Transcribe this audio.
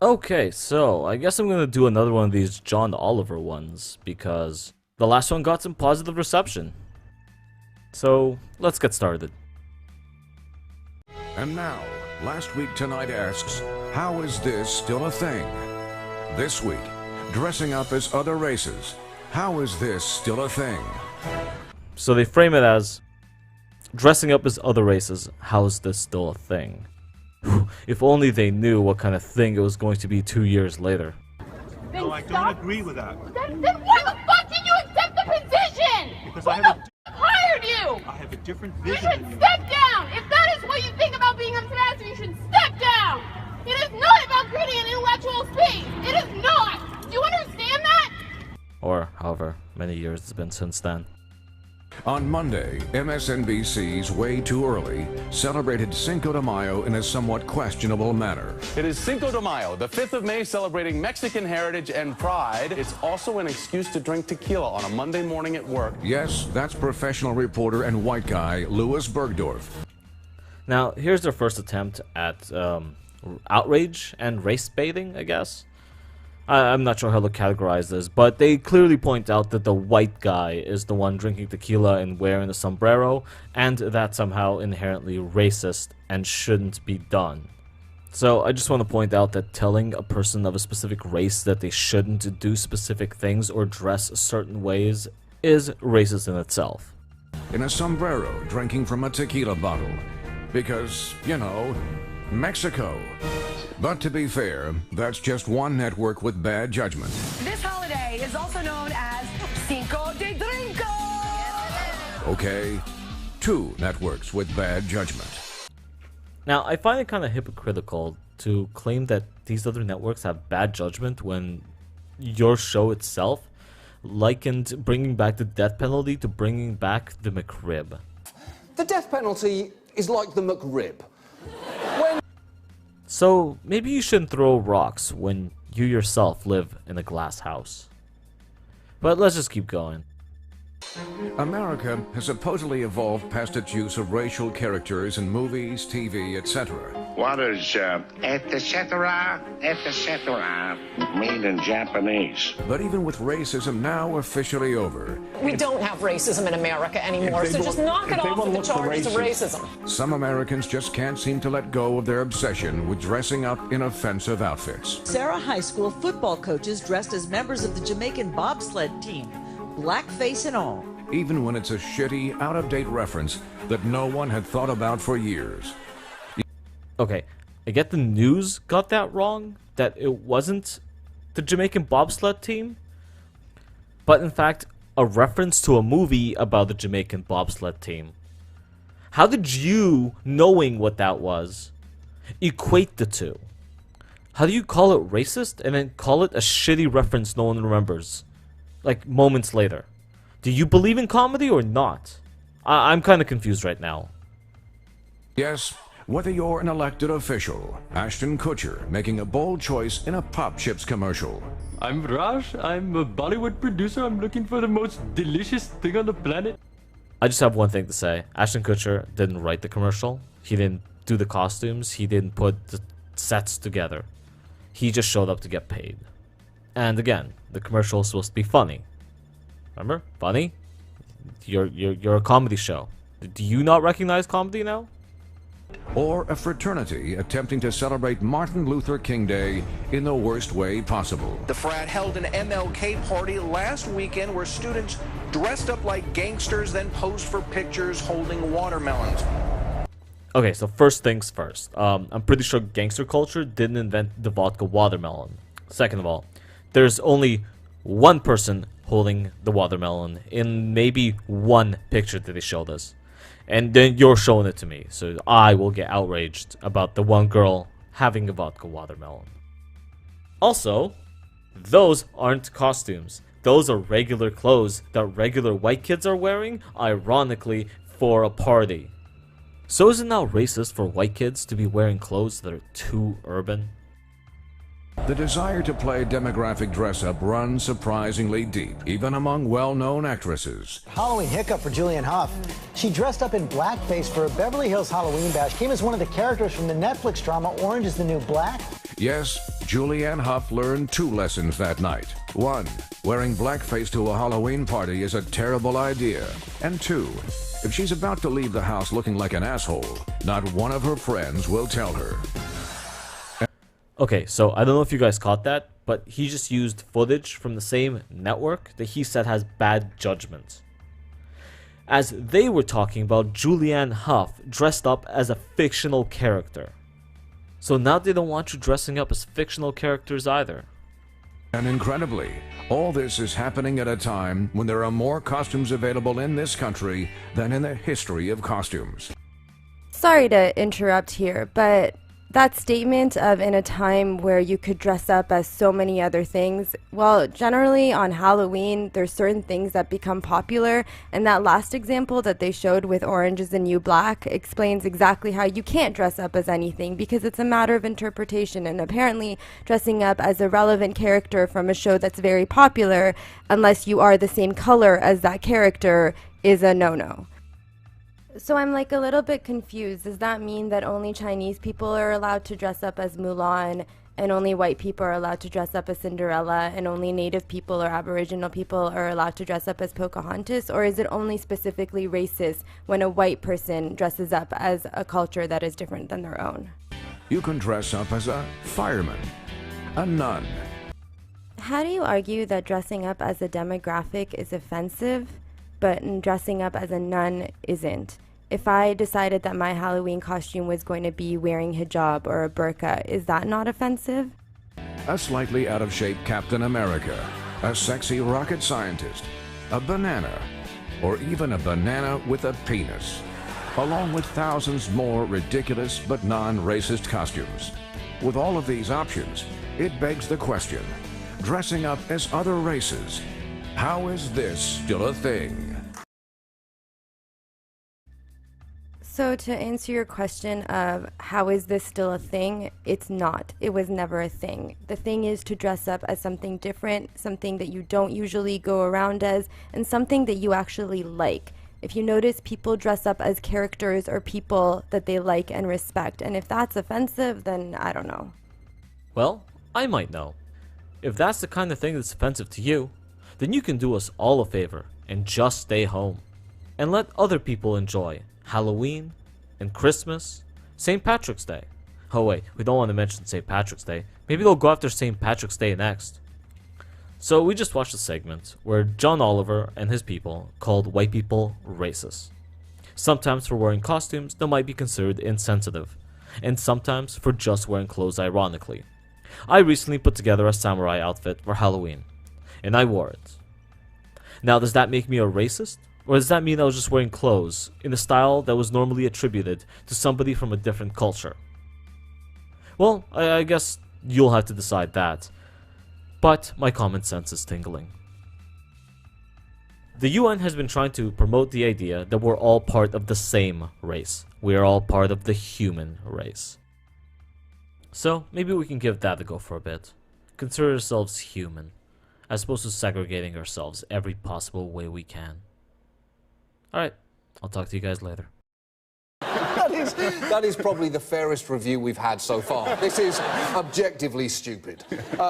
Okay, so I guess I'm gonna do another one of these John Oliver ones because the last one got some positive reception. So let's get started. And now, Last Week Tonight asks, how is this still a thing? This week, dressing up as other races. How is this still a thing? So they frame it as dressing up as other races. How is this still a thing? If only they knew what kind of thing it was going to be 2 years later. No, I don't agree with that. Then why the fuck did you accept the position? Because Who I have the fuck hired you? I have a different You vision should than you. step down! If that is what you think about being ambassador, you should step down! It is not about creating an intellectual space! It is not! Do you understand that? Or however many years it's been since then. On Monday, MSNBC's Way Too Early celebrated Cinco de Mayo in a somewhat questionable manner. It is Cinco de Mayo, the 5th of May, celebrating Mexican heritage and pride. It's also an excuse to drink tequila on a Monday morning at work. Yes, that's professional reporter and white guy Louis Bergdorf. Now, here's their first attempt at outrage and race baiting, I guess. I'm not sure how to categorize this, but they clearly point out that the white guy is the one drinking tequila and wearing a sombrero, and that's somehow inherently racist and shouldn't be done. So I just want to point out that telling a person of a specific race that they shouldn't do specific things or dress certain ways is racist in itself. In a sombrero, drinking from a tequila bottle. Because, you know, Mexico. But to be fair, that's just one network with bad judgment. This holiday is also known as Cinco de Drinko. Okay, two networks with bad judgment. Now, I find it kind of hypocritical to claim that these other networks have bad judgment when your show itself likened bringing back the death penalty to bringing back the McRib. The death penalty is like the McRib. So maybe you shouldn't throw rocks when you yourself live in a glass house. But let's just keep going. America has supposedly evolved past its use of racial characters in movies, TV, etc. What is etc., etc., mean in Japanese? But even with racism now officially over, We don't have racism in America anymore, so just knock it off with the charges of racism. some Americans just can't seem to let go of their obsession with dressing up in offensive outfits. Sarah High School football coaches dressed as members of the Jamaican bobsled team, blackface and all. Even when it's a shitty, out-of-date reference that no one had thought about for years. Okay, I get the news got that wrong, that it wasn't the Jamaican bobsled team, but in fact, a reference to a movie about the Jamaican bobsled team. How did you, knowing what that was, equate the two? How do you call it racist and then call it a shitty reference no one remembers? Like, moments later. Do you believe in comedy or not? I'm kind of confused right now. Yes, whether you're an elected official, Ashton Kutcher making a bold choice in a Pop Chips commercial. I'm Raj, I'm a Bollywood producer, I'm looking for the most delicious thing on the planet. I just have one thing to say. Ashton Kutcher didn't write the commercial. He didn't do the costumes. He didn't put the sets together. He just showed up to get paid. And again, the commercial is supposed to be funny. Remember? Funny? You're a comedy show. Do you not recognize comedy now? Or a fraternity attempting to celebrate Martin Luther King Day in the worst way possible. The frat held an MLK party last weekend where students dressed up like gangsters, then posed for pictures holding watermelons. Okay, so first things first. I'm pretty sure gangster culture didn't invent the vodka watermelon. Second of all, there's only one person holding the watermelon in maybe one picture that they showed us. And then you're showing it to me, so I will get outraged about the one girl having a vodka watermelon. Also, those aren't costumes. Those are regular clothes that regular white kids are wearing, ironically, for a party. So is it now racist for white kids to be wearing clothes that are too urban? The desire to play demographic dress-up runs surprisingly deep, even among well-known actresses. Halloween hiccup for Julianne Hough. She dressed up in blackface for a Beverly Hills Halloween bash, came as one of the characters from the Netflix drama Orange is the New Black. Yes, Julianne Hough learned 2 lessons that night. 1, wearing blackface to a Halloween party is a terrible idea. And 2, if she's about to leave the house looking like an asshole, not one of her friends will tell her. Okay, so I don't know if you guys caught that, but he just used footage from the same network that he said has bad judgment. As they were talking about Julianne Hough dressed up as a fictional character. So now they don't want you dressing up as fictional characters either. And incredibly, all this is happening at a time when there are more costumes available in this country than in the history of costumes. Sorry to interrupt here, but that statement of in a time where you could dress up as so many other things, well, generally on Halloween, there's certain things that become popular, and that last example that they showed with Orange is the New Black explains exactly how you can't dress up as anything because it's a matter of interpretation, and apparently dressing up as a relevant character from a show that's very popular, unless you are the same color as that character, is a no-no. So I'm like a little bit confused. Does that mean that only Chinese people are allowed to dress up as Mulan, and only white people are allowed to dress up as Cinderella, and only Native people or Aboriginal people are allowed to dress up as Pocahontas? Or is it only specifically racist when a white person dresses up as a culture that is different than their own? You can dress up as a fireman, a nun. How do you argue that dressing up as a demographic is offensive, but dressing up as a nun isn't? If I decided that my Halloween costume was going to be wearing hijab or a burqa, is that not offensive? A slightly out-of-shape Captain America, a sexy rocket scientist, a banana, or even a banana with a penis, along with thousands more ridiculous but non-racist costumes. With all of these options, it begs the question, dressing up as other races, how is this still a thing? So to answer your question of how is this still a thing, it's not. It was never a thing. The thing is to dress up as something different, something that you don't usually go around as, and something that you actually like. If you notice, people dress up as characters or people that they like and respect, and if that's offensive, then I don't know. Well, I might know. If that's the kind of thing that's offensive to you, then you can do us all a favor and just stay home. And let other people enjoy Halloween and Christmas, St. Patrick's Day. Oh wait, we don't want to mention St. Patrick's Day. Maybe they'll go after St. Patrick's Day next. So we just watched a segment where John Oliver and his people called white people racist. Sometimes for wearing costumes that might be considered insensitive, and sometimes for just wearing clothes ironically. I recently put together a samurai outfit for Halloween, and I wore it. Now, does that make me a racist? Or does that mean I was just wearing clothes in a style that was normally attributed to somebody from a different culture? Well, I guess you'll have to decide that. But my common sense is tingling. The UN has been trying to promote the idea that we're all part of the same race. We are all part of the human race. So maybe we can give that a go for a bit. Consider ourselves human, as opposed to segregating ourselves every possible way we can. Alright, I'll talk to you guys later. That is probably the fairest review we've had so far. This is objectively stupid.